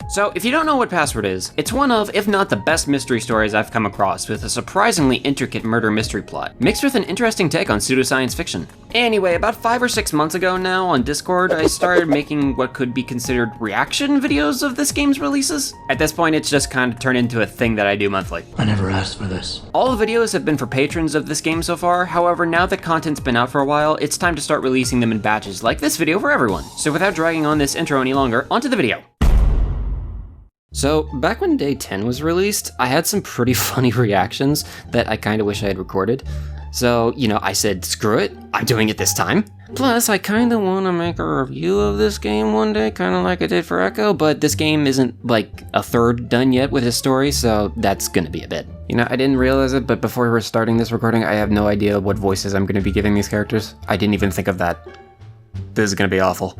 So, if you don't know what Password is, it's one of, if not the best mystery stories I've come across, with a surprisingly intricate murder mystery plot, mixed with an interesting take on pseudoscience fiction. Anyway, about 5 or 6 months ago now, on Discord, I started making what could be considered reaction videos of this game's releases. At this point, it's just kind of turned into a thing that I do monthly. I never asked for this. All the videos have been for patrons of this game so far, however, now that content's been out for a while, it's time to start releasing them in batches, like this video for everyone. So without dragging on this intro any longer, onto the video. So, back when Day 10 was released, I had some pretty funny reactions that I kinda wish I had recorded. So, you know, I said, screw it, I'm doing it this time. Plus, I kinda wanna make a review of this game one day, kinda like I did for Echo, but this game isn't like a third done yet with his story, so that's gonna be a bit. You know, I didn't realize it, but before we're starting this recording, I have no idea what voices I'm gonna be giving these characters. I didn't even think of that. This is gonna be awful.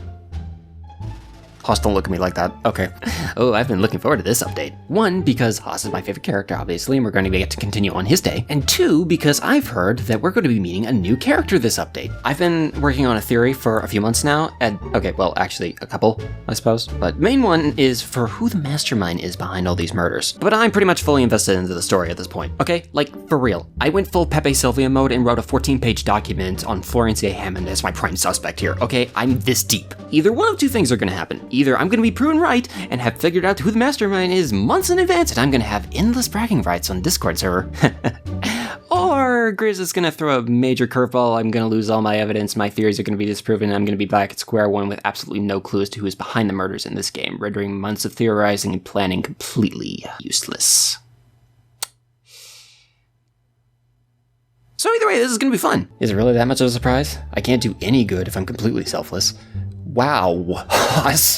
Haas, don't look at me like that. Okay. Oh, I've been looking forward to this update. 1, because Haas is my favorite character, obviously, and we're going to get to continue on his day. And 2, because I've heard that we're going to be meeting a new character this update. I've been working on a theory for a few months now, and okay, well, actually, a couple, I suppose. But main one is for who the mastermind is behind all these murders. But I'm pretty much fully invested into the story at this point. Okay, like, for real. I went full Pepe Sylvia mode and wrote a 14-page document on Florence A. Hammond as my prime suspect here, okay? I'm this deep. Either one of two things are going to happen. Either I'm going to be proven right and have figured out who the mastermind is months in advance, and I'm going to have endless bragging rights on Discord server. Or Grizz is going to throw a major curveball, I'm going to lose all my evidence, my theories are going to be disproven, and I'm going to be back at square one with absolutely no clue as to who is behind the murders in this game, rendering months of theorizing and planning completely useless. So either way, this is going to be fun. Is it really that much of a surprise? I can't do any good if I'm completely selfless. Wow,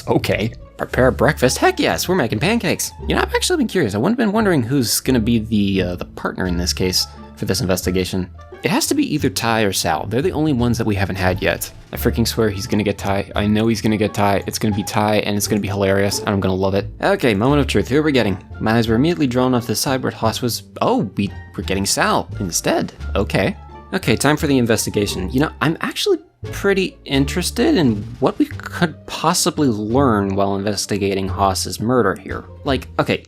okay. Prepare breakfast? Heck yes, we're making pancakes. You know, I've actually been curious. I've been wondering who's gonna be the partner in this case for this investigation. It has to be either Ty or Sal. They're the only ones that we haven't had yet. I freaking swear he's gonna get Ty. I know he's gonna get Ty. It's gonna be Ty, and it's gonna be hilarious, and I'm gonna love it. Okay, moment of truth. Who are we getting? My eyes were immediately drawn off the side where Haas was. Oh, we're getting Sal instead. Okay. Okay, time for the investigation. You know, I'm actually pretty interested in what we could possibly learn while investigating Haas's murder here. Like, okay,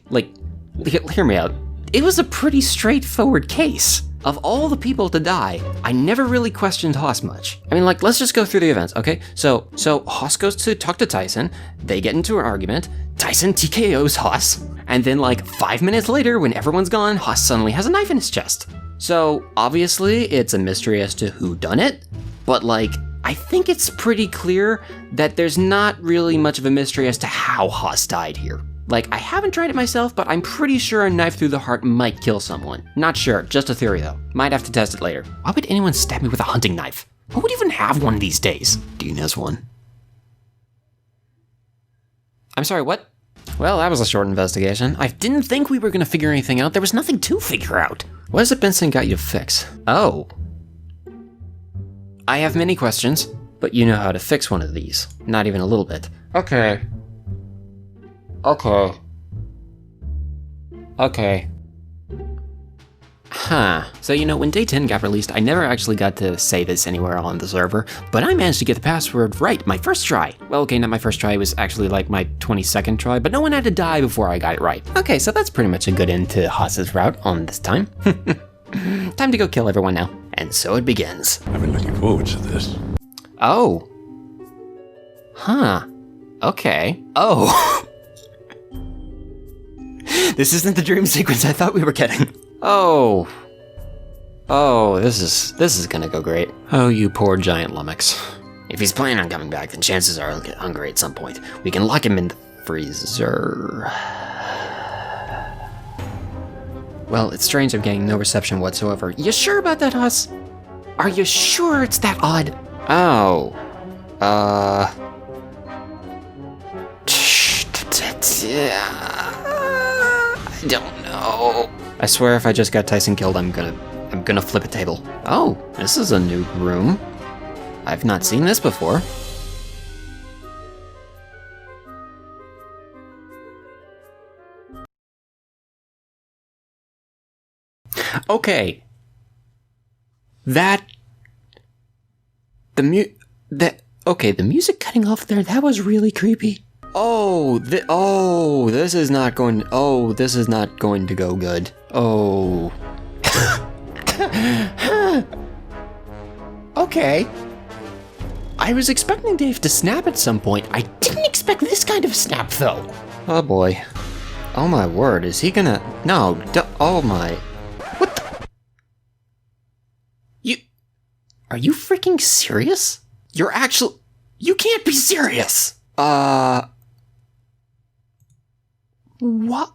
hear me out. It was a pretty straightforward case. Of all the people to die, I never really questioned Haas much. I mean, like, let's just go through the events, okay? So Haas goes to talk to Tyson, they get into an argument, Tyson TKOs Haas, and then like 5 minutes later, when everyone's gone, Haas suddenly has a knife in his chest. So, obviously, it's a mystery as to who done it, but like, I think it's pretty clear that there's not really much of a mystery as to how Haas died here. Like, I haven't tried it myself, but I'm pretty sure a knife through the heart might kill someone. Not sure, just a theory though. Might have to test it later. Why would anyone stab me with a hunting knife? Who would even have one these days? Dean has one. I'm sorry, what? Well, that was a short investigation. I didn't think we were gonna figure anything out. There was nothing to figure out. What has it Benson got you to fix? Oh. I have many questions, but you know how to fix one of these. Not even a little bit. Okay. Huh. So, you know, when Day 10 got released, I never actually got to say this anywhere on the server, but I managed to get the password right my first try. Well, okay, not my first try, it was actually like my 22nd try, but no one had to die before I got it right. Okay, so that's pretty much a good end to Haas's route on this time. Time to go kill everyone now. And so it begins. I've been looking forward to this. Oh. Huh. Okay. Oh. This isn't the dream sequence I thought we were getting. Oh. Oh, this is gonna go great. Oh, you poor giant lummox. If he's planning on coming back, then chances are he'll get hungry at some point. We can lock him in the freezer. Well, it's strange I'm getting no reception whatsoever. You sure about that, Haas? Are you sure it's that odd? Oh. I don't know. I swear if I just got Tyson killed, I'm gonna flip a table. Oh, this is a new room. I've not seen this before. Okay. The music cutting off there, that was really creepy. This is not going to go good. Oh. Okay. I was expecting Dave to snap at some point. I didn't expect this kind of snap, though. Oh boy. Oh my word, is he gonna... No, oh my... What the... Are you freaking serious? You're actually... You can't be serious! What?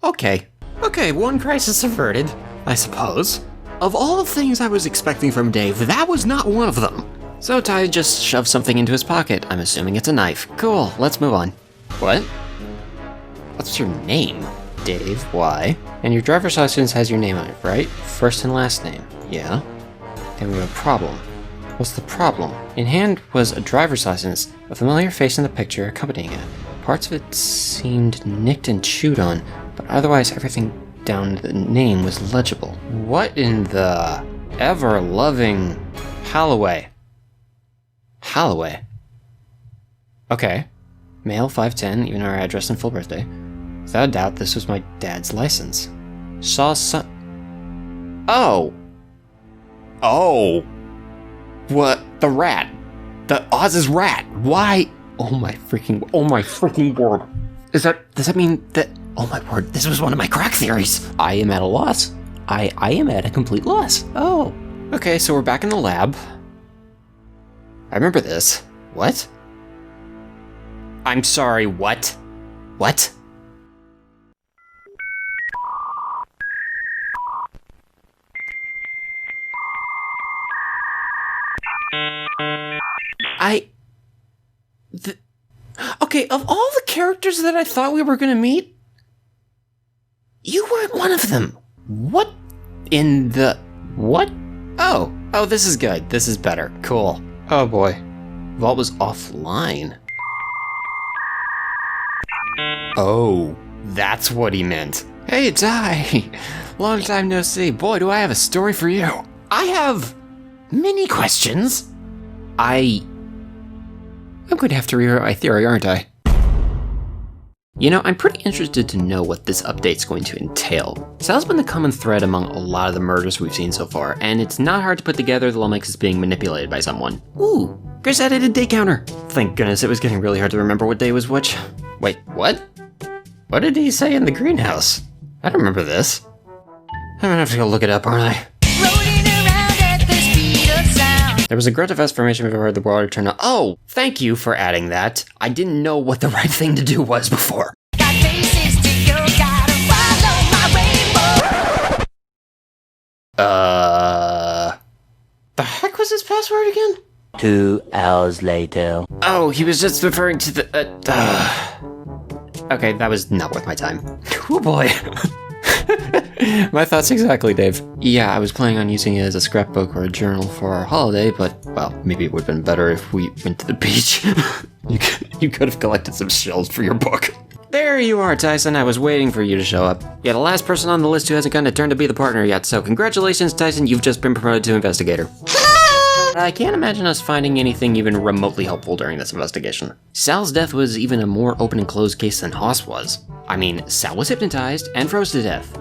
Okay. Okay, one crisis averted, I suppose. Of all the things I was expecting from Dave, that was not one of them. So Ty just shoved something into his pocket. I'm assuming it's a knife. Cool, let's move on. What? What's your name? Dave, why? And your driver's license has your name on it, right? First and last name. Yeah. And we have a problem. What's the problem? In hand was a driver's license, a familiar face in the picture accompanying it. Parts of it seemed nicked and chewed on, but otherwise everything down the name was legible. What in the ever-loving Holloway? Holloway. Okay. Male, 5'10", even our address and full birthday. Without a doubt, this was my dad's license. Saw some... Oh! Oh! What? The rat. The Oz's rat. Why? Oh my freaking word. Does that mean that... Oh my word, this was one of my crack theories. I am at a loss. I am at a complete loss. Oh. Okay, so we're back in the lab. I remember this. What? I'm sorry, what? What? Okay, of all the characters that I thought we were gonna meet, you weren't one of them. What in the... What? Oh, this is good. This is better. Cool. Oh boy. Vault was offline. Oh, that's what he meant. Hey, Ty. Long time no see. Boy, do I have a story for you. I have many questions. I'm going to have to rewrite my theory, aren't I? You know, I'm pretty interested to know what this update's going to entail. Sal's been the common thread among a lot of the murders we've seen so far, and it's not hard to put together the Lummox is being manipulated by someone. Ooh, Grizz added a day counter. Thank goodness, it was getting really hard to remember what day was which. Wait, what? What did he say in the greenhouse? I don't remember this. I'm gonna have to go look it up, aren't I? There was a grunt of exclamation before I heard the water turn on. Oh, thank you for adding that. I didn't know what the right thing to do was before. Got faces to go, gotta follow my rainbow. The heck was his password again? 2 hours later. Oh, he was just referring to the, Okay, that was not worth my time. Oh boy. My thoughts exactly, Dave. Yeah, I was planning on using it as a scrapbook or a journal for our holiday, but, well, maybe it would have been better if we went to the beach. You could have collected some shells for your book. There you are, Tyson. I was waiting for you to show up. You're the last person on the list who hasn't gotten a turn to be the partner yet, so congratulations, Tyson. You've just been promoted to investigator. I can't imagine us finding anything even remotely helpful during this investigation. Sal's death was even a more open and closed case than Haas was. I mean, Sal was hypnotized and froze to death.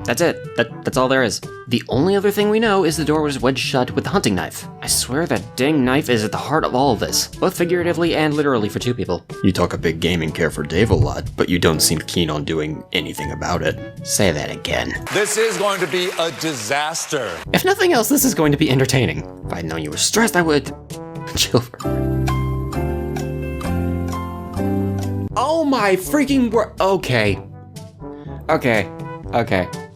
That's it. That's all there is. The only other thing we know is the door was wedged shut with the hunting knife. I swear that dang knife is at the heart of all of this, both figuratively and literally for two people. You talk a big game and care for Dave a lot, but you don't seem keen on doing anything about it. Say that again. This is going to be a disaster. If nothing else, this is going to be entertaining. If I'd known you were stressed, I would... chill. Oh my freaking word. Okay.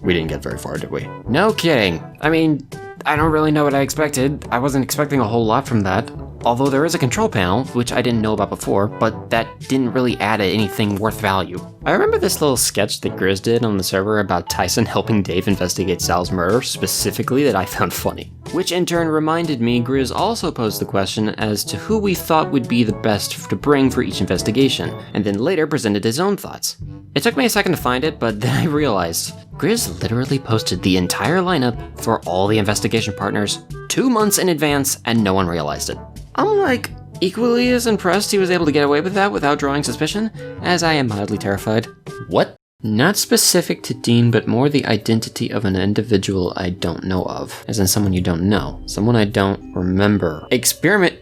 We didn't get very far, did we? No kidding. I mean, I don't really know what I expected. I wasn't expecting a whole lot from that. Although there is a control panel, which I didn't know about before, but that didn't really add anything worth value. I remember this little sketch that Grizz did on the server about Tyson helping Dave investigate Sal's murder, specifically, that I found funny. Which in turn reminded me Grizz also posed the question as to who we thought would be the best to bring for each investigation, and then later presented his own thoughts. It took me a second to find it, but then I realized Grizz literally posted the entire lineup for all the investigation partners 2 months in advance, and no one realized it. I'm like, equally as impressed he was able to get away with that without drawing suspicion, as I am mildly terrified. What? Not specific to Dean, but more the identity of an individual I don't know of. As in someone you don't know. Someone I don't remember. Experiment...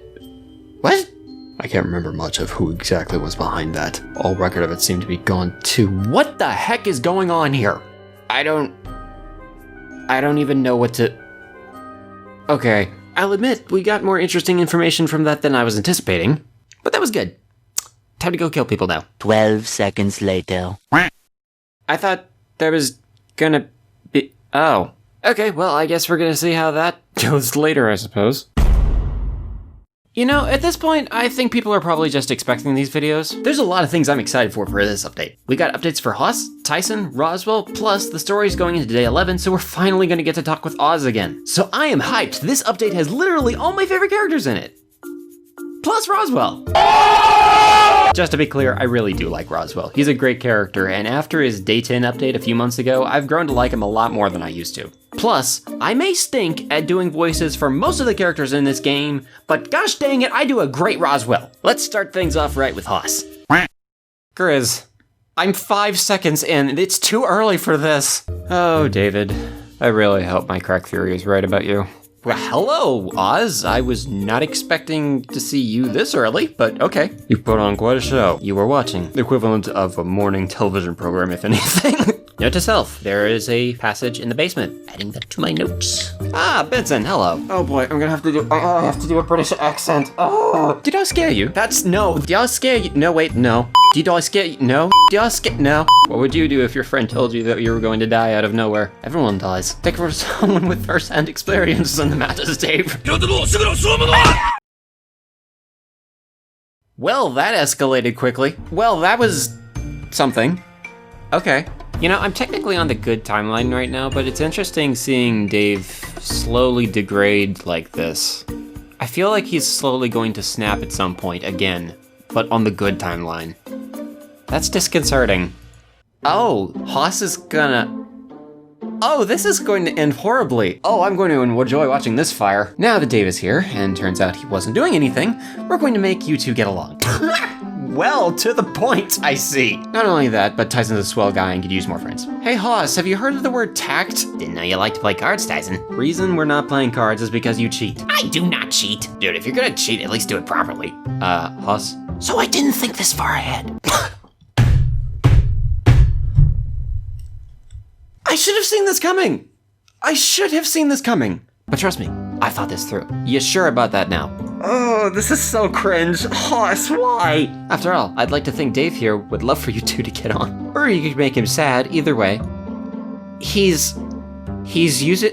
What? I can't remember much of who exactly was behind that. All record of it seemed to be gone too. What the heck is going on here? I don't even know what to... Okay, I'll admit, we got more interesting information from that than I was anticipating, but that was good. Time to go kill people now. 12 seconds later. I thought there was gonna be... Oh. Okay, well, I guess we're gonna see how that goes later, I suppose. You know, at this point, I think people are probably just expecting these videos. There's a lot of things I'm excited for this update. We got updates for Haas, Tyson, Roswell, plus the story's going into day 11, so we're finally gonna get to talk with Oz again. So I am hyped. This update has literally all my favorite characters in it. Plus Roswell. Just to be clear, I really do like Roswell. He's a great character, and after his Day 10 update a few months ago, I've grown to like him a lot more than I used to. Plus, I may stink at doing voices for most of the characters in this game, but gosh dang it, I do a great Roswell. Let's start things off right with Haas. Grizz, I'm 5 seconds in, it's too early for this. Oh, David, I really hope my crack theory is right about you. Well, hello, Oz. I was not expecting to see you this early, but okay. You put on quite a show. You were watching. The equivalent of a morning television program, if anything. Note to self, there is a passage in the basement. Adding that to my notes. Ah, Benson, hello. Oh boy, I have to do a British accent. Oh. Did I scare you? No. Did I scare you? No, wait, no. Did I scare you? No. Did I scare? No. What would you do if your friend told you that you were going to die out of nowhere? Everyone dies. Take it from someone with first-hand experience on the matters, Dave. Well, that escalated quickly. Well, that was something. Okay. You know, I'm technically on the good timeline right now, but it's interesting seeing Dave slowly degrade like this. I feel like he's slowly going to snap at some point again, but on the good timeline. That's disconcerting. Oh, Haas is gonna... Oh, this is going to end horribly. Oh, I'm going to enjoy watching this fire. Now that Dave is here, and turns out he wasn't doing anything, we're going to make you two get along. Well, to the point, I see. Not only that, but Tyson's a swell guy and could use more friends. Hey, Haas, have you heard of the word tact? Didn't know you liked to play cards, Tyson. Reason we're not playing cards is because you cheat. I do not cheat. Dude, if you're gonna cheat, at least do it properly. Haas? So I didn't think this far ahead. I should have seen this coming. I should have seen this coming. But trust me, I thought this through. You sure about that now? Oh, this is so cringe. Haas, why? After all, I'd like to think Dave here would love for you two to get on. Or you could make him sad, either way. He's using...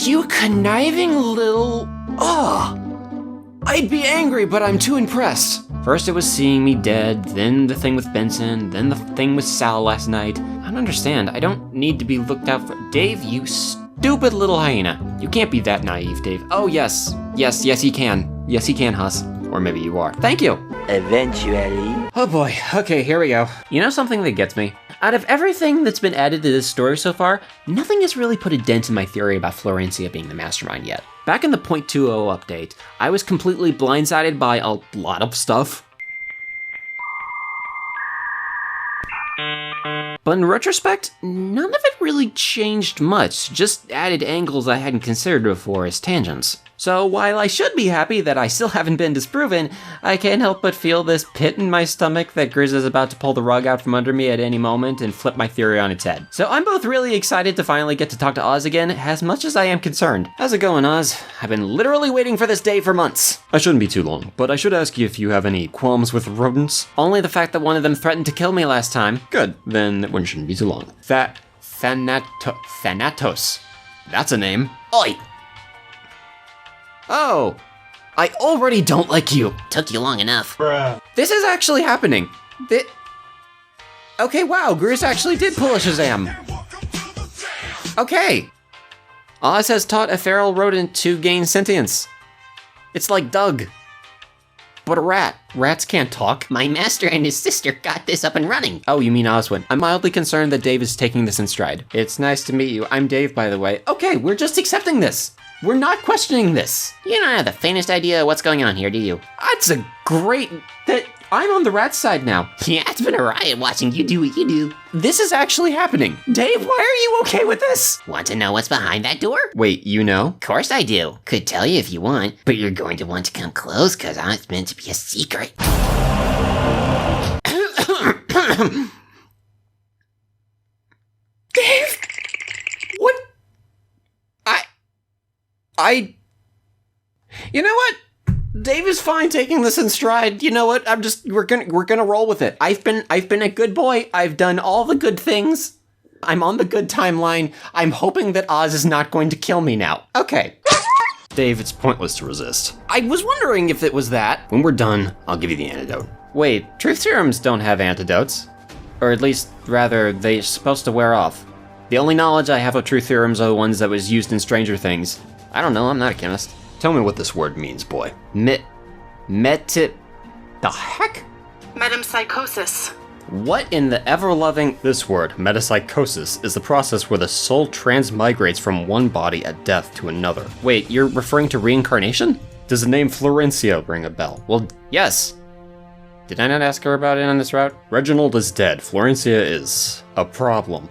You conniving little... I'd be angry, but I'm too impressed. First it was seeing me dead, then the thing with Benson, then the thing with Sal last night. I don't understand. I don't need to be looked out for. Dave, you stupid little hyena. You can't be that naive, Dave. Oh, yes. Yes, he can. Yes, he can, Haas. Or maybe you are. Thank you. Eventually. Oh boy. Okay, here we go. You know something that gets me? Out of everything that's been added to this story so far, nothing has really put a dent in my theory about Florencia being the mastermind yet. Back in the 0.20 update, I was completely blindsided by a lot of stuff. But in retrospect, none of it really changed much, just added angles I hadn't considered before as tangents. So while I should be happy that I still haven't been disproven, I can't help but feel this pit in my stomach that Grizz is about to pull the rug out from under me at any moment and flip my theory on its head. So I'm both really excited to finally get to talk to Oz again, as much as I am concerned. How's it going, Oz? I've been literally waiting for this day for months. I shouldn't be too long, but I should ask you if you have any qualms with rodents? Only the fact that one of them threatened to kill me last time. Good, then that one shouldn't be too long. Thanatos. That's a name. Oi! Oh, I already don't like you. Took you long enough. Bruh. This is actually happening. Okay, wow, Grizz actually did pull a Shazam. Okay. Oz has taught a feral rodent to gain sentience. It's like Doug, but a rat. Rats can't talk. My master and his sister got this up and running. Oh, you mean Oswin. I'm mildly concerned that Dave is taking this in stride. It's nice to meet you. I'm Dave, by the way. Okay, we're just accepting this. We're not questioning this. You don't have the faintest idea what's going on here, do you? That's a great... that I'm on the rat side now. Yeah, it's been a riot watching you do what you do. This is actually happening. Dave, why are you okay with this? Want to know what's behind that door? Wait, you know? Of course I do. Could tell you if you want, but you're going to want to come close because it's meant to be a secret. Dave! What? You know what? Dave is fine taking this in stride. You know what? We're gonna roll with it. I've been a good boy. I've done all the good things. I'm on the good timeline. I'm hoping that Oz is not going to kill me now. Okay. Dave, it's pointless to resist. I was wondering if it was that. When we're done, I'll give you the antidote. Wait, truth serums don't have antidotes. Or at least, rather, they're supposed to wear off. The only knowledge I have of truth serums are the ones that was used in Stranger Things. I don't know, I'm not a chemist. Tell me what this word means, boy. The heck? Metempsychosis. What in the ever-loving... This word, metempsychosis, is the process where the soul transmigrates from one body at death to another. Wait, you're referring to reincarnation? Does the name Florencia ring a bell? Well, yes. Did I not ask her about it on this route? Reginald is dead. Florencia is a problem.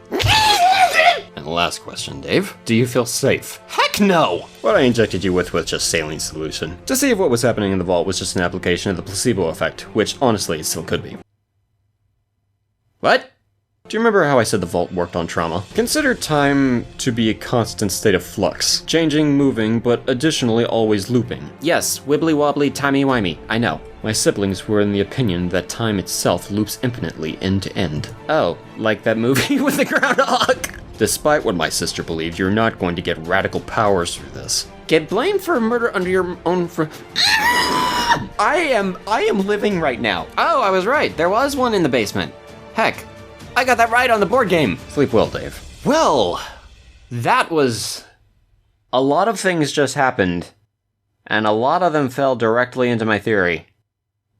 And the last question, Dave. Do you feel safe? Heck no! What I injected you with was just saline solution, to see if what was happening in the vault was just an application of the placebo effect, which honestly it still could be. What? Do you remember how I said the vault worked on trauma? Consider time to be a constant state of flux, changing, moving, but additionally always looping. Yes, wibbly-wobbly, timey-wimey, I know. My siblings were in the opinion that time itself loops infinitely end to end. Oh, like that movie with the groundhog? Despite what my sister believed, you're not going to get radical powers through this. Get blamed for murder under your own I am living right now. Oh, I was right. There was one in the basement. Heck, I got that right on the board game. Sleep well, Dave. Well, that was... A lot of things just happened, and a lot of them fell directly into my theory.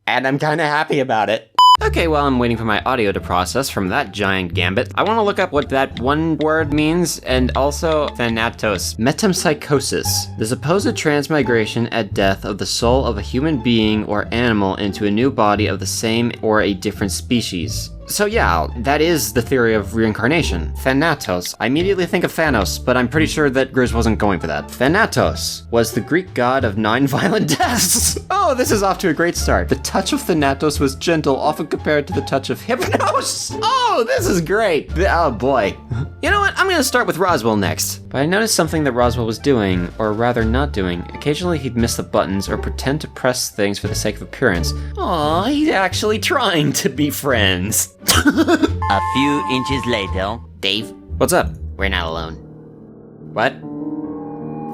And I'm kinda happy about it. Okay, while I'm waiting for my audio to process from that giant gambit, I want to look up what that one word means, and also Thanatos. Metempsychosis, the supposed transmigration at death of the soul of a human being or animal into a new body of the same or a different species. So yeah, that is the theory of reincarnation. Thanatos. I immediately think of Thanos, but I'm pretty sure that Grizz wasn't going for that. Thanatos was the Greek god of 9 violent deaths. Oh, this is off to a great start. The touch of Thanatos was gentle, often compared to the touch of Hypnos. Oh, this is great. Oh boy. You know what? I'm gonna start with Roswell next. But I noticed something that Roswell was doing, or rather not doing. Occasionally he'd miss the buttons or pretend to press things for the sake of appearance. Aw, he's actually trying to be friends. A few inches later. Dave, What's up? we're not alone. What?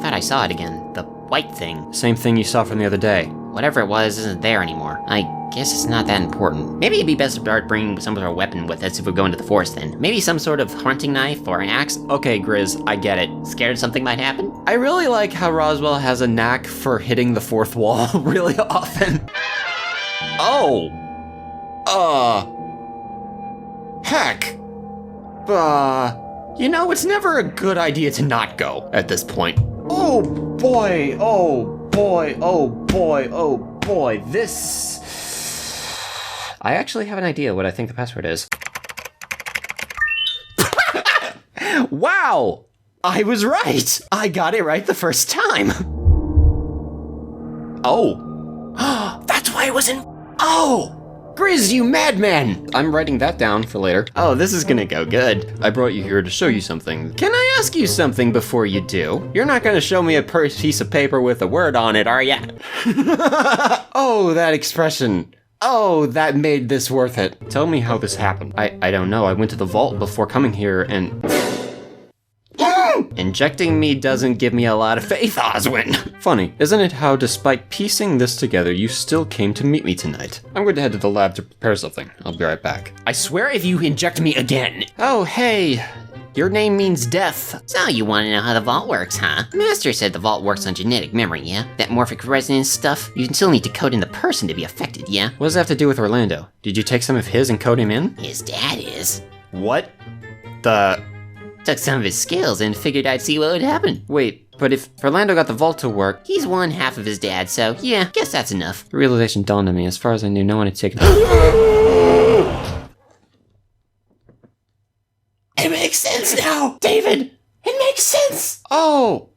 Thought I saw it again. The white thing. Same thing you saw from the other day. Whatever it was isn't there anymore. I guess it's not that important. Maybe it'd be best to start bringing some sort of weapon with us if we go into the forest then. Maybe some sort of hunting knife or an axe. Okay, Grizz, I get it. Scared something might happen? I really like how Roswell has a knack for hitting the fourth wall really often. Oh! Heck! You know, it's never a good idea to not go at this point. Oh boy, oh boy, oh boy, oh boy, this... I actually have an idea what I think the password is. Wow! I was right! I got it right the first time! Oh! That's why it was in... Oh! Grizz, you madman! I'm writing that down for later. Oh, this is gonna go good. I brought you here to show you something. Can I ask you something before you do? You're not gonna show me a piece of paper with a word on it, are ya? Oh, that expression. Oh, that made this worth it. Tell me how this happened. I don't know. I went to the vault before coming here and... Injecting me doesn't give me a lot of faith, Oswin. Funny, isn't it how despite piecing this together, you still came to meet me tonight? I'm going to head to the lab to prepare something. I'll be right back. I swear if you inject me again. Oh, hey. Your name means death. So you want to know how the vault works, huh? Master said the vault works on genetic memory, yeah? That morphic resonance stuff? You can still need to code in the person to be affected, yeah? What does that have to do with Orlando? Did you take some of his and code him in? His dad is. What? The... Took some of his skills and figured I'd see what would happen. Wait, but if Orlando got the vault to work, He's one half of his dad, so yeah, guess that's enough. the realization dawned on me. As far as I knew, no one had taken... It makes sense now, David. It makes sense. Oh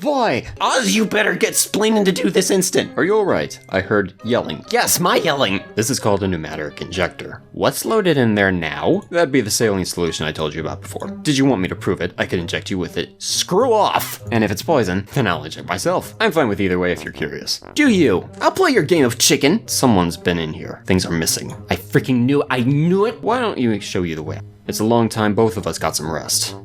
boy! Oz, you better get splaining to do this instant! Are you alright? I heard yelling. Yes, my yelling! This is called a pneumatic injector. What's loaded in there now? That'd be the saline solution I told you about before. Did you want me to prove it? I could inject you with it. Screw off! And if it's poison, then I'll inject myself. I'm fine with either way if you're curious. Do you? I'll play your game of chicken! Someone's been in here. Things are missing. I freaking knew it! Why don't you show you the way? It's a long time both of us got some rest.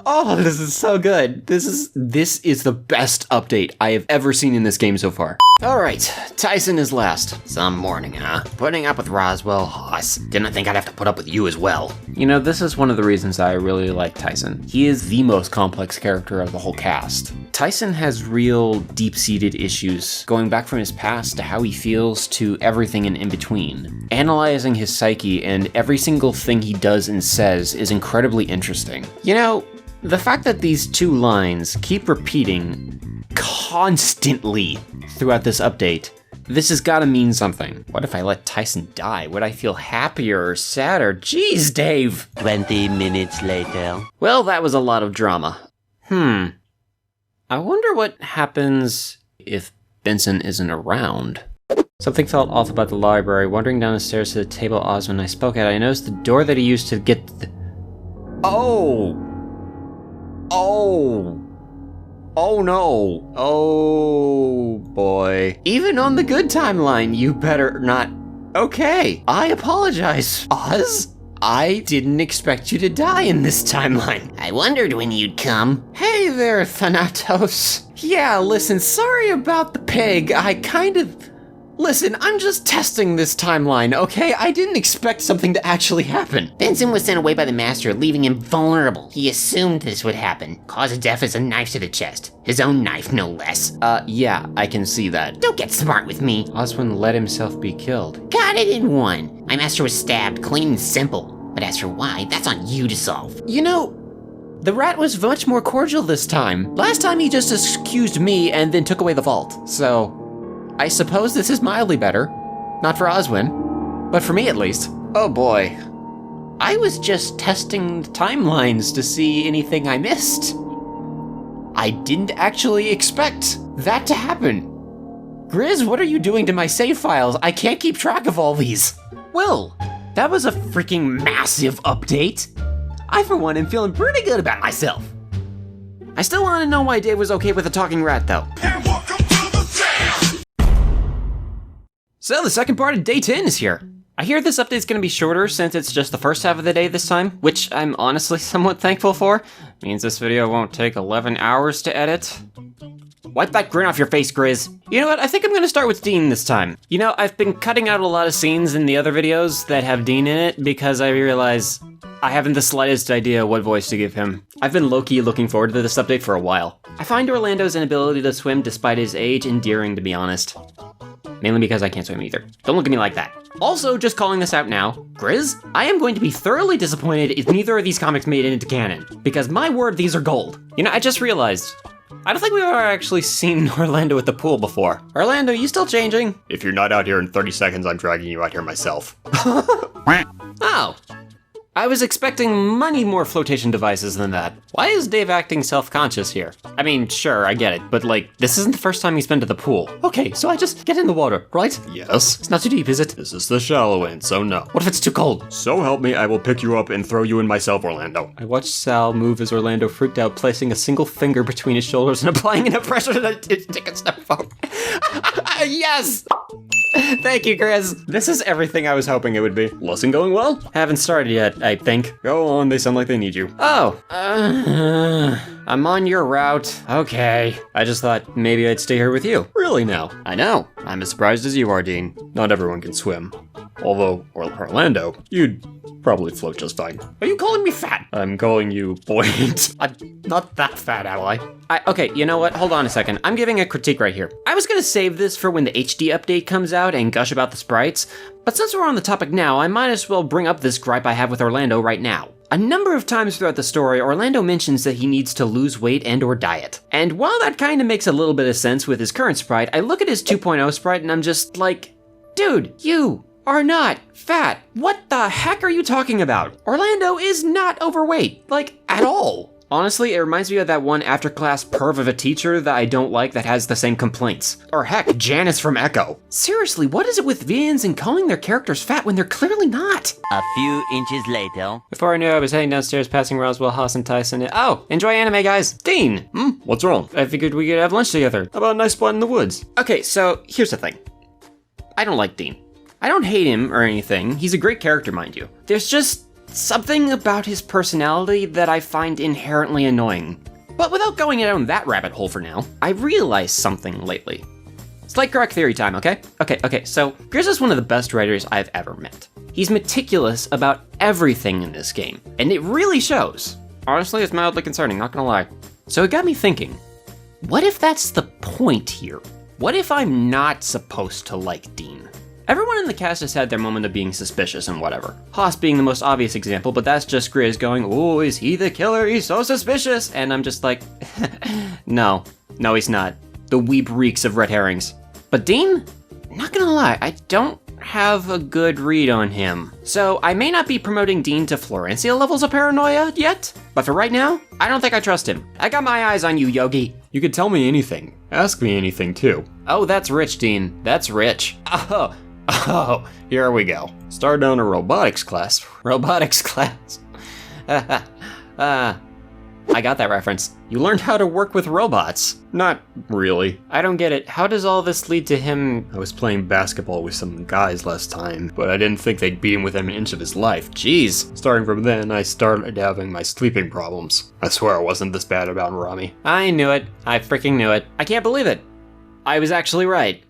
Oh, this is so good. This is the best update I have ever seen in this game so far. All right, Tyson is last. Some morning, huh? Putting up with Roswell, Haas. Didn't think I'd have to put up with you as well. You know, this is one of the reasons I really like Tyson. He is the most complex character of the whole cast. Tyson has real deep-seated issues, going back from his past to how he feels to everything in between. Analyzing his psyche and every single thing he does and says is incredibly interesting. You know, the fact that these two lines keep repeating constantly throughout this update, this has gotta mean something. What if I let Tyson die? Would I feel happier or sadder? Jeez, Dave! 20 minutes later. Well, that was a lot of drama. I wonder what happens if Benson isn't around. Something felt off about the library. Wandering down the stairs to the table Oz when I spoke at it, I noticed the door that he used to get the... Oh no. Oh boy. Even on the good timeline, you better not... Okay, I apologize, Oz. I didn't expect you to die in this timeline. I wondered when you'd come. Hey there, Thanatos. Yeah, listen, sorry about the pig. Listen, I'm just testing this timeline, okay? I didn't expect something to actually happen. Benson was sent away by the Master, leaving him vulnerable. He assumed this would happen. Cause of death is a knife to the chest. His own knife, no less. Yeah, I can see that. Don't get smart with me. Oswin let himself be killed. Got it in one. My master was stabbed, clean and simple. But as for why, that's on you to solve. You know, the rat was much more cordial this time. Last time he just accused me and then took away the vault. So, I suppose this is mildly better. Not for Oswin, but for me at least. Oh boy. I was just testing the timelines to see anything I missed. I didn't actually expect that to happen. Grizz, what are you doing to my save files? I can't keep track of all these. Well, that was a freaking massive update. I, for one, am feeling pretty good about myself. I still want to know why Dave was okay with a talking rat, though. And welcome to the jam! So the second part of day 10 is here. I hear this update's gonna be shorter since it's just the first half of the day this time, which I'm honestly somewhat thankful for. Means this video won't take 11 hours to edit. Wipe that grin off your face, Grizz. You know what, I think I'm gonna start with Dean this time. You know, I've been cutting out a lot of scenes in the other videos that have Dean in it because I realize I haven't the slightest idea what voice to give him. I've been low-key looking forward to this update for a while. I find Orlando's inability to swim despite his age endearing, to be honest. Mainly because I can't swim either. Don't look at me like that. Also, just calling this out now, Grizz, I am going to be thoroughly disappointed if neither of these comics made it into canon, because my word, these are gold. You know, I just realized, I don't think we've ever actually seen Orlando at the pool before. Orlando, you still changing? If you're not out here in 30 seconds, I'm dragging you out here myself. Oh. I was expecting many more flotation devices than that. Why is Dave acting self-conscious here? I mean, sure, I get it, but like, this isn't the first time he's been to the pool. Okay, so I just get in the water, right? Yes. It's not too deep, is it? This is the shallow end, so no. What if it's too cold? So help me, I will pick you up and throw you in myself, Orlando. I watched Sal move as Orlando freaked out, placing a single finger between his shoulders and applying enough pressure to the ticket styrofoam. Yes! Thank you, Grizz. This is everything I was hoping it would be. Lesson going well? Haven't started yet, I think. Go on, they sound like they need you. Oh, I'm on your route. Okay. I just thought maybe I'd stay here with you. Really now? I know. I'm as surprised as you are, Dean. Not everyone can swim. Although, Orlando, you'd probably float just fine. Are you calling me fat? I'm calling you buoyant. I'm not that fat, am I? Okay, you know what? Hold on a second. I'm giving a critique right here. I was gonna save this for when the HD update comes out and gush about the sprites, but since we're on the topic now, I might as well bring up this gripe I have with Orlando right now. A number of times throughout the story, Orlando mentions that he needs to lose weight and or diet. And while that kind of makes a little bit of sense with his current sprite, I look at his 2.0 sprite and I'm just like, dude, you are not fat. What the heck are you talking about? Orlando is not overweight, like, at all. Honestly, it reminds me of that one after-class perv of a teacher that I don't like that has the same complaints. Or heck, Janice from Echo. Seriously, what is it with VNs and calling their characters fat when they're clearly not? A few inches later. Before I knew I was heading downstairs passing Roswell, Haas, and Tyson. Oh, enjoy anime, guys. Dean! What's wrong? I figured we could have lunch together. How about a nice spot in the woods? Okay, so here's the thing. I don't like Dean. I don't hate him or anything. He's a great character, mind you. There's just something about his personality that I find inherently annoying. But without going down that rabbit hole for now, I realized something lately. It's like correct theory time, okay? Okay, so Grizz is one of the best writers I've ever met. He's meticulous about everything in this game, and it really shows. Honestly, it's mildly concerning, not gonna lie. So it got me thinking, what if that's the point here? What if I'm not supposed to like Dean? Everyone in the cast has had their moment of being suspicious and whatever. Haas being the most obvious example, but that's just Grizz going, oh, is he the killer? He's so suspicious. And I'm just like, no, he's not. The weep reeks of red herrings. But Dean, not gonna lie, I don't have a good read on him. So I may not be promoting Dean to Florencia levels of paranoia yet, but for right now, I don't think I trust him. I got my eyes on you, Yogi. You could tell me anything. Ask me anything, too. Oh, that's rich, Dean. That's rich. Oh, here we go. Start down a robotics class. Robotics class. I got that reference. You learned how to work with robots. Not really. I don't get it. How does all this lead to him? I was playing basketball with some guys last time, but I didn't think they'd beat him within an inch of his life. Jeez. Starting from then, I started having my sleeping problems. I swear I wasn't this bad about Rami. I knew it. I freaking knew it. I can't believe it. I was actually right.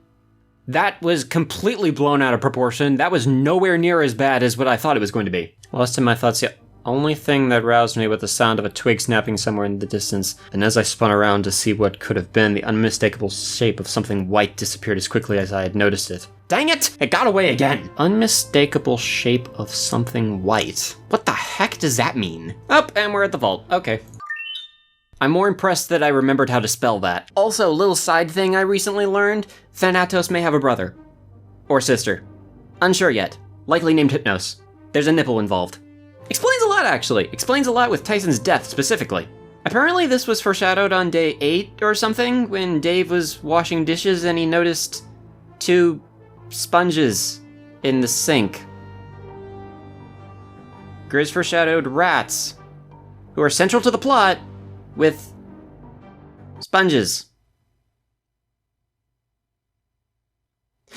That was completely blown out of proportion. That was nowhere near as bad as what I thought it was going to be. Lost in my thoughts, the only thing that roused me was the sound of a twig snapping somewhere in the distance, and as I spun around to see what could have been, the unmistakable shape of something white disappeared as quickly as I had noticed it. Dang it! It got away again! Unmistakable shape of something white. What the heck does that mean? Oh, and we're at the vault. Okay. I'm more impressed that I remembered how to spell that. Also, little side thing I recently learned, Thanatos may have a brother. Or sister. Unsure yet. Likely named Hypnos. There's a nipple involved. Explains a lot, actually. Explains a lot with Tyson's death, specifically. Apparently this was foreshadowed on day 8 or something, when Dave was washing dishes and he noticed 2 sponges in the sink. Grizz foreshadowed rats, who are central to the plot, with sponges.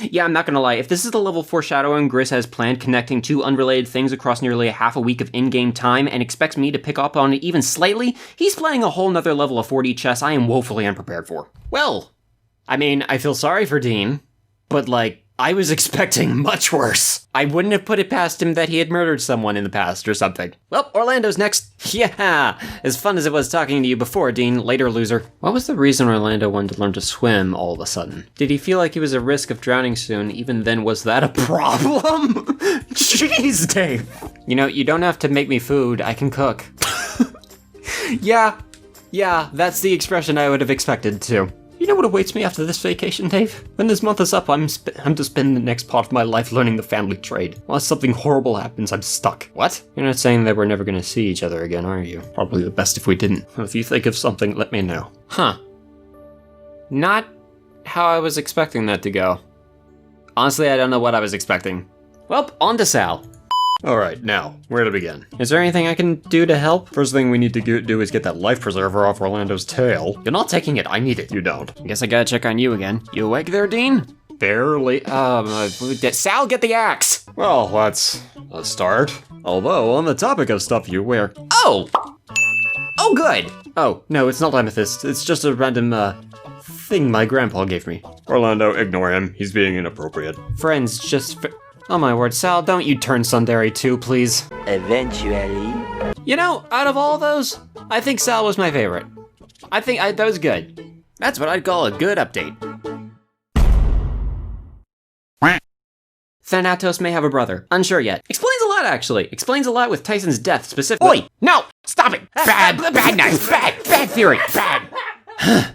Yeah, I'm not gonna lie, if this is the level foreshadowing Grizz has planned connecting 2 unrelated things across nearly a half a week of in-game time and expects me to pick up on it even slightly, he's playing a whole nother level of 4D chess I am woefully unprepared for. Well, I mean, I feel sorry for Dean, but like, I was expecting much worse. I wouldn't have put it past him that he had murdered someone in the past or something. Well, Orlando's next. Yeah, as fun as it was talking to you before, Dean, later loser. What was the reason Orlando wanted to learn to swim all of a sudden? Did he feel like he was at risk of drowning soon? Even then, was that a problem? Jeez, Dave. You know, you don't have to make me food, I can cook. Yeah, that's the expression I would have expected too. You know what awaits me after this vacation, Dave? When this month is up, I'm to spend the next part of my life learning the family trade. Unless something horrible happens, I'm stuck. What? You're not saying that we're never gonna see each other again, are you? Probably the best if we didn't. If you think of something, let me know. Huh. Not how I was expecting that to go. Honestly, I don't know what I was expecting. Well, on to Sal. Alright, now, where to begin? Is there anything I can do to help? First thing we need to do is get that life preserver off Orlando's tail. You're not taking it, I need it. You don't. I guess I gotta check on you again. You awake there, Dean? Barely. Sal, get the axe! Well, let's start. Although, on the topic of stuff you wear... Oh, good! Oh, no, it's not amethyst. It's just a random, thing my grandpa gave me. Orlando, ignore him. He's being inappropriate. Friends, oh my word, Sal, don't you turn tsundere too, please. Eventually. You know, out of all those, I think Sal was my favorite. I think that was good. That's what I'd call a good update. Thanatos may have a brother. Unsure yet. Explains a lot lot, actually. Explains a lot with Tyson's death specifically. Oi! No! Stop it! Bad knife! Bad theory! Bad!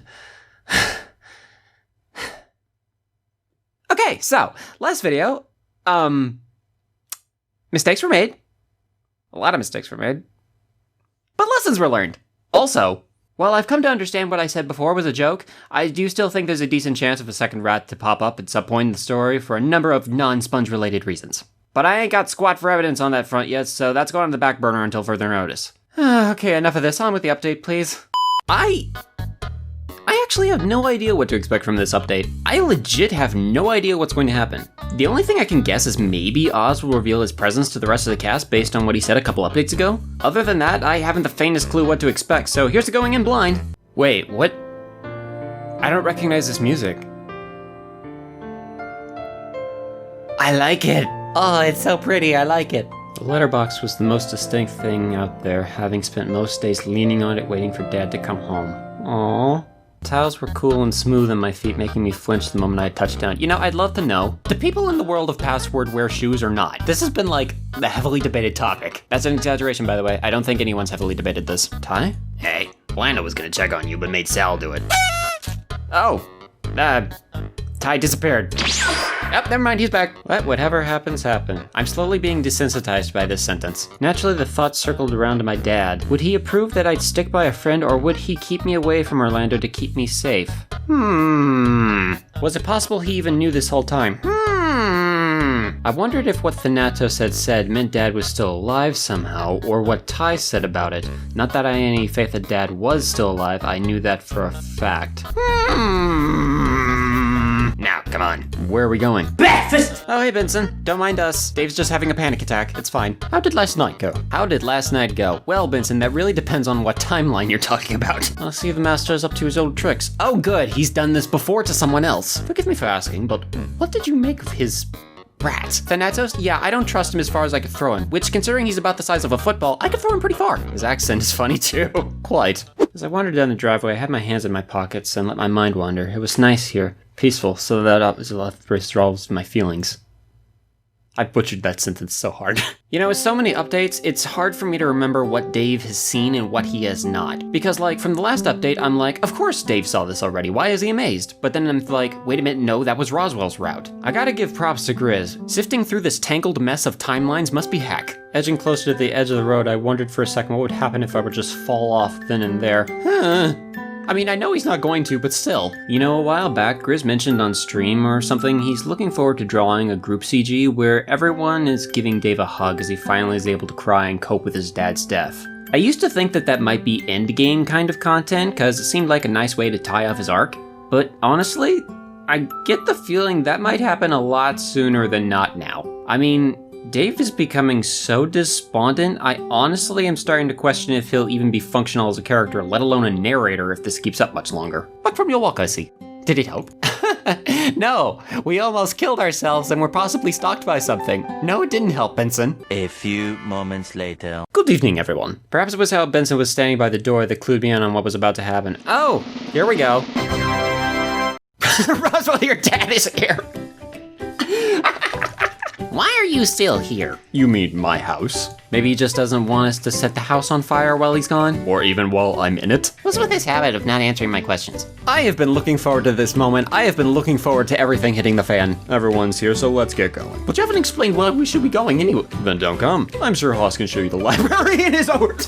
Okay, so, last video, mistakes were made. A lot of mistakes were made. But lessons were learned. Also, while I've come to understand what I said before was a joke, I do still think there's a decent chance of a second rat to pop up at some point in the story for a number of non-sponge related reasons. But I ain't got squat for evidence on that front yet, so that's going on the back burner until further notice. Okay, enough of this. On with the update, please. I actually have no idea what to expect from this update. I legit have no idea what's going to happen. The only thing I can guess is maybe Oz will reveal his presence to the rest of the cast based on what he said a couple updates ago. Other than that, I haven't the faintest clue what to expect, so here's to going in blind. Wait, what? I don't recognize this music. I like it. Oh, it's so pretty, I like it. The letterbox was the most distinct thing out there, having spent most days leaning on it waiting for Dad to come home. Aww. Tiles were cool and smooth on my feet, making me flinch the moment I touched down. You know, I'd love to know, do people in the world of Password wear shoes or not? This has been like the heavily debated topic. That's an exaggeration, by the way. I don't think anyone's heavily debated this. Ty? Hey, Lando was gonna check on you, but made Sal do it. Oh, Ty disappeared. Yep, never mind, he's back. Let whatever happens happen. I'm slowly being desensitized by this sentence. Naturally, the thought circled around to my dad. Would he approve that I'd stick by a friend, or would he keep me away from Orlando to keep me safe? Was it possible he even knew this whole time? I wondered if what Thanatos had said meant Dad was still alive somehow, or what Ty said about it. Not that I had any faith that Dad was still alive, I knew that for a fact. Now, come on. Where are we going? Breakfast! Oh, hey, Benson. Don't mind us. Dave's just having a panic attack. It's fine. How did last night go? How did last night go? Well, Benson, that really depends on what timeline you're talking about. I'll see if the master's up to his old tricks. Oh, good. He's done this before to someone else. Forgive me for asking, but what did you make of his rat? Thanatos? Yeah, I don't trust him as far as I could throw him, which, considering he's about the size of a football, I could throw him pretty far. His accent is funny, too. Quite. As I wandered down the driveway, I had my hands in my pockets and let my mind wander. It was nice here. Peaceful, so that resolves my feelings. I butchered that sentence so hard. You know, with so many updates, it's hard for me to remember what Dave has seen and what he has not. Because, like, from the last update, I'm like, of course Dave saw this already, why is he amazed? But then I'm like, wait a minute, no, that was Roswell's route. I gotta give props to Grizz. Sifting through this tangled mess of timelines must be heck. Edging closer to the edge of the road, I wondered for a second what would happen if I would just fall off then and there. I mean, I know he's not going to, but still. You know, a while back, Grizz mentioned on stream or something he's looking forward to drawing a group CG where everyone is giving Dave a hug as he finally is able to cry and cope with his dad's death. I used to think that might be endgame kind of content, cause it seemed like a nice way to tie off his arc, but honestly, I get the feeling that might happen a lot sooner than not now. I mean, Dave is becoming so despondent, I honestly am starting to question if he'll even be functional as a character, let alone a narrator if this keeps up much longer. But from your walk, I see. Did it help? No, we almost killed ourselves and were possibly stalked by something. No, it didn't help, Benson. A few moments later. Good evening, everyone. Perhaps it was how Benson was standing by the door that clued me in on what was about to happen. Oh, here we go. Roswell, your dad is here. Why are you still here? You mean my house? Maybe he just doesn't want us to set the house on fire while he's gone? Or even while I'm in it? What's with this habit of not answering my questions? I have been looking forward to this moment. I have been looking forward to everything hitting the fan. Everyone's here, so let's get going. But you haven't explained why we should be going anyway. Then don't come. I'm sure Haas can show you the library in his art.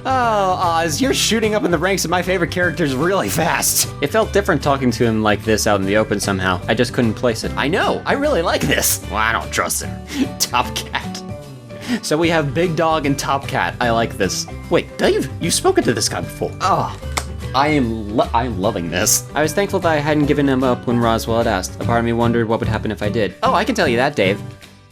Oh, Oz, you're shooting up in the ranks of my favorite characters really fast. It felt different talking to him like this out in the open somehow. I just couldn't place it. I know, I really like this. Well, I don't trust him. Top Cat. So we have Big Dog and Top Cat. I like this. Wait, Dave, you've spoken to this guy before. Oh, I'm loving this. I was thankful that I hadn't given him up when Roswell had asked. A part of me wondered what would happen if I did. Oh, I can tell you that, Dave.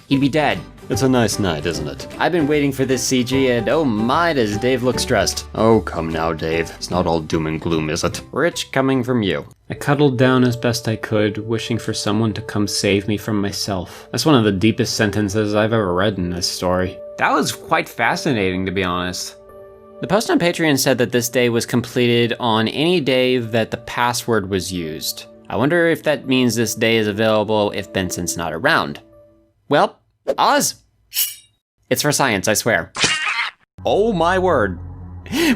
He'd be dead. It's a nice night, isn't it? I've been waiting for this CG, and oh my, does Dave look stressed. Oh, come now, Dave. It's not all doom and gloom, is it? Rich coming from you. I cuddled down as best I could, wishing for someone to come save me from myself. That's one of the deepest sentences I've ever read in this story. That was quite fascinating, to be honest. The post on Patreon said that this day was completed on any day that the password was used. I wonder if that means this day is available if Benson's not around. Well, Oz! It's for science, I swear. Oh my word.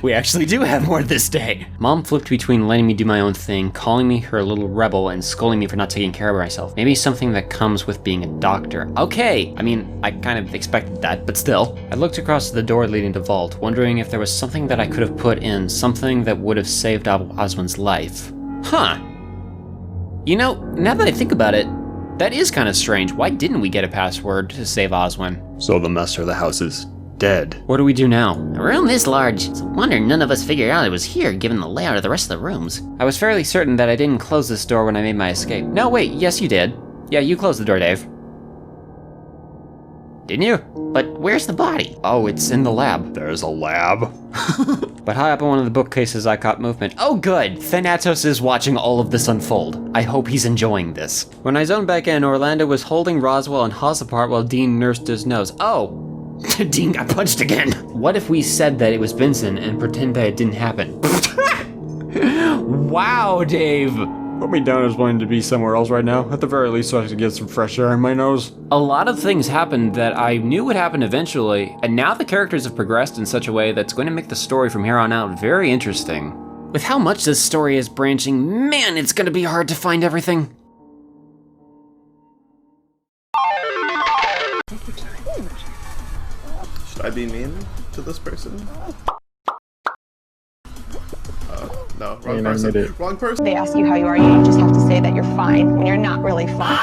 We actually do have more this day. Mom flipped between letting me do my own thing, calling me her little rebel, and scolding me for not taking care of myself. Maybe something that comes with being a doctor. Okay, I mean, I kind of expected that, but still. I looked across the door leading to Vault, wondering if there was something that I could have put in, something that would have saved Oswin's life. Huh. You know, now that I think about it, that is kind of strange. Why didn't we get a password to save Oswin? So the master of the house is dead. What do we do now? A room this large. It's a wonder none of us figured out it was here given the layout of the rest of the rooms. I was fairly certain that I didn't close this door when I made my escape. No, wait, yes you did. Yeah, you closed the door, Dave. Didn't you? But where's the body? Oh, it's in the lab. There's a lab. But high up on one of the bookcases I caught movement. Oh good, Thanatos is watching all of this unfold. I hope he's enjoying this. When I zoned back in, Orlando was holding Roswell and Haas apart while Dean nursed his nose. Oh, Dean got punched again. What if we said that it was Benson and pretend that it didn't happen? Wow, Dave. Put me down as wanting to be somewhere else right now, at the very least so I could get some fresh air in my nose. A lot of things happened that I knew would happen eventually, and now the characters have progressed in such a way that's going to make the story from here on out very interesting. With how much this story is branching, man, it's going to be hard to find everything. Should I be mean to this person? No, wrong person. Wrong person. They ask you how you are, you just have to say that you're fine when you're not really fine.